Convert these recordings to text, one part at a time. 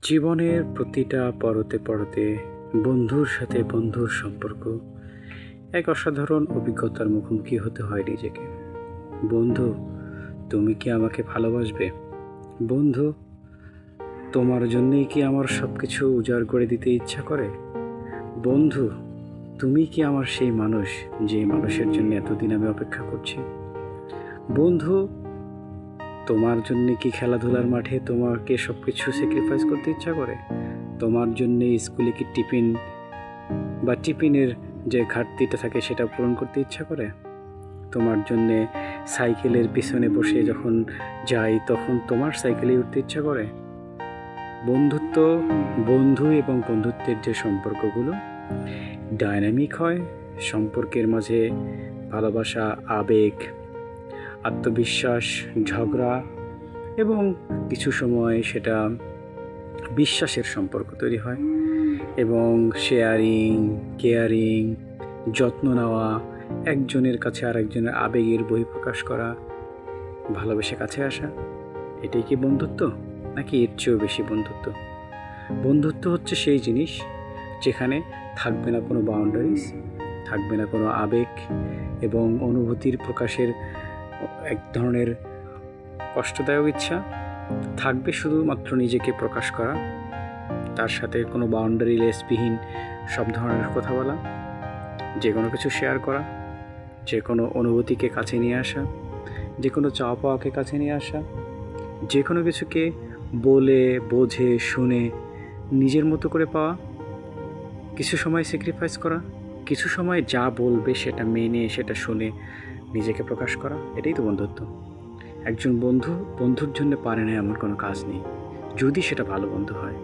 জীবনের প্রতিটা পরতে পরতে বন্ধুর সাথে বন্ধুর সম্পর্ক এক অসাধারণ অভিজ্ঞতার মুখোমুখি হতে হয় নিজেকে। বন্ধু, তুমি কি আমাকে ভালোবাসবে? বন্ধু, তোমার জন্যই কি আমার সব কিছু উজাড় করে দিতে ইচ্ছা করে? বন্ধু, তুমি কি আমার সেই মানুষ, যে মানুষের জন্য এতদিন আমি অপেক্ষা করছি? বন্ধু, তোমার জন্য কি খেলাধুলার মাঠে তোমাকে সব কিছু স্যাক্রিফাইস করতে ইচ্ছা করে? তোমার জন্যে স্কুলে কি টিফিনের যে ঘাটতিটা থাকে সেটা পূরণ করতে ইচ্ছা করে? তোমার জন্যে সাইকেলের পিছনে বসে যখন যাই তখন তোমার সাইকেলে উঠতে ইচ্ছা করে? বন্ধু এবং বন্ধুত্বের যে সম্পর্কগুলো ডায়নামিক হয়, সম্পর্কের মাঝে ভালোবাসা, আবেগ, আত্মবিশ্বাস, ঝগড়া এবং কিছু সময় সেটা বিশ্বাসের সম্পর্ক তৈরি হয় এবং শেয়ারিং, কেয়ারিং, যত্ন নেওয়া, একজনের কাছে আরেকজনের আবেগের বহিঃপ্রকাশ করা, ভালোবেসে কাছে আসা, এটাই কি বন্ধুত্ব? নাকি এর চেয়েও বেশি বন্ধুত্ব? বন্ধুত্ব হচ্ছে সেই জিনিস যেখানে থাকবে না কোনো বাউন্ডারিজ, থাকবে না কোনো আবেগ এবং অনুভূতির প্রকাশের এক ধরনের কষ্টদায়ক ইচ্ছা, থাকবে শুধুমাত্র নিজেকে প্রকাশ করা, তার সাথে কোনো বাউন্ডারি লেসবিহীন সব ধরনের কথা বলা, যে কোনো কিছু শেয়ার করা, যে কোনো অনুভূতিকে কাছে নিয়ে আসা, যে কোনো চাওয়া পাওয়াকে কাছে নিয়ে আসা, যে কোনো কিছুকে বলে বোঝে শুনে নিজের মতো করে পাওয়া, কিছু সময় স্যাক্রিফাইস করা, কিছু সময় যা বলবে সেটা মেনে সেটা শুনে নিজেকে প্রকাশ করা, এটাই তো বন্ধুত্ব। একজন বন্ধুর জন্য পারে না এমন কোনো কাজ নেই, যদি সেটা ভালো বন্ধু হয়।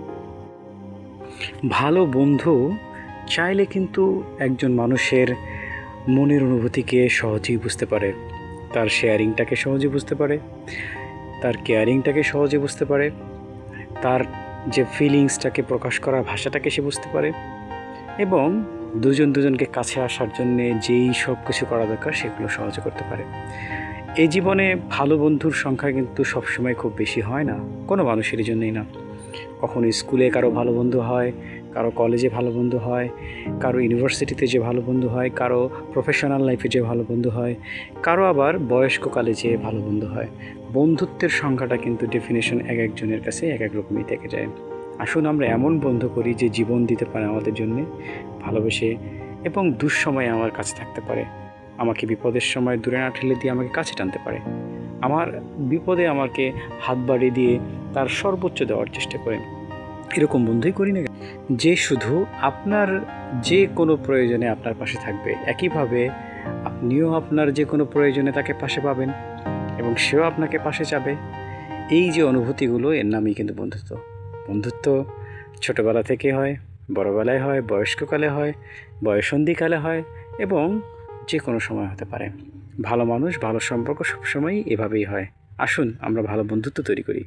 ভালো বন্ধু চাইলে কিন্তু একজন মানুষের মনের অনুভূতিকে সহজেই বুঝতে পারে, তার শেয়ারিংটাকে সহজে বুঝতে পারে, তার কেয়ারিংটাকে সহজে বুঝতে পারে, তার যে ফিলিংসটাকে প্রকাশ করার ভাষাটাকে সে বুঝতে পারে এবং দুজনকে কাছে আসার জন্যে যেই সব কিছু করা দরকার সেগুলো সহজে করতে পারে। এই জীবনে ভালো বন্ধুর সংখ্যা কিন্তু সবসময় খুব বেশি হয় না, কোনো মানুষেরই জন্যই না। কখনো স্কুলে কারো ভালো বন্ধু হয়, কারো কলেজে ভালো বন্ধু হয়, কারো ইউনিভার্সিটিতে যে ভালো বন্ধু হয়, কারো প্রফেশনাল লাইফে যে ভালো বন্ধু হয়, কারো আবার বয়স্ককালে যে ভালো বন্ধু হয়। বন্ধুত্বের সংখ্যাটা কিন্তু ডেফিনেশন এক একজনের কাছে এক এক রকমই থেকে যায়। আসুন আমরা এমন বন্ধু করি যে জীবন দিতে পারে আমাদের জন্যে, ভালোবেসে এবং দুঃসময়ে আমার কাছে থাকতে পারে, আমাকে বিপদের সময় দূরে না ঠেলে দিয়ে আমাকে কাছে টানতে পারে, আমার বিপদে আমাকে হাত বাড়িয়ে দিয়ে তার সর্বোচ্চ দেওয়ার চেষ্টা করে। এরকম বন্ধুই করি না, যে শুধু আপনার যে কোনো প্রয়োজনে আপনার পাশে থাকবে, একইভাবে আপনিও আপনার যে কোনো প্রয়োজনে তাকে পাশে পাবেন এবং সেও আপনাকে পাশে যাবে। এই যে অনুভূতিগুলো, এর নামই কিন্তু বন্ধুত্ব। বন্ধুত্ব ছোটোবেলা থেকে হয়, বড়োবেলায় হয়, বয়স্ককালে হয়, বয়ঃসন্ধিকালে হয় এবং যে কোনো সময় হতে পারে। ভালো মানুষ, ভালো সম্পর্ক সবসময়ই এভাবেই হয়। আসুন আমরা ভালো বন্ধুত্ব তৈরি করি।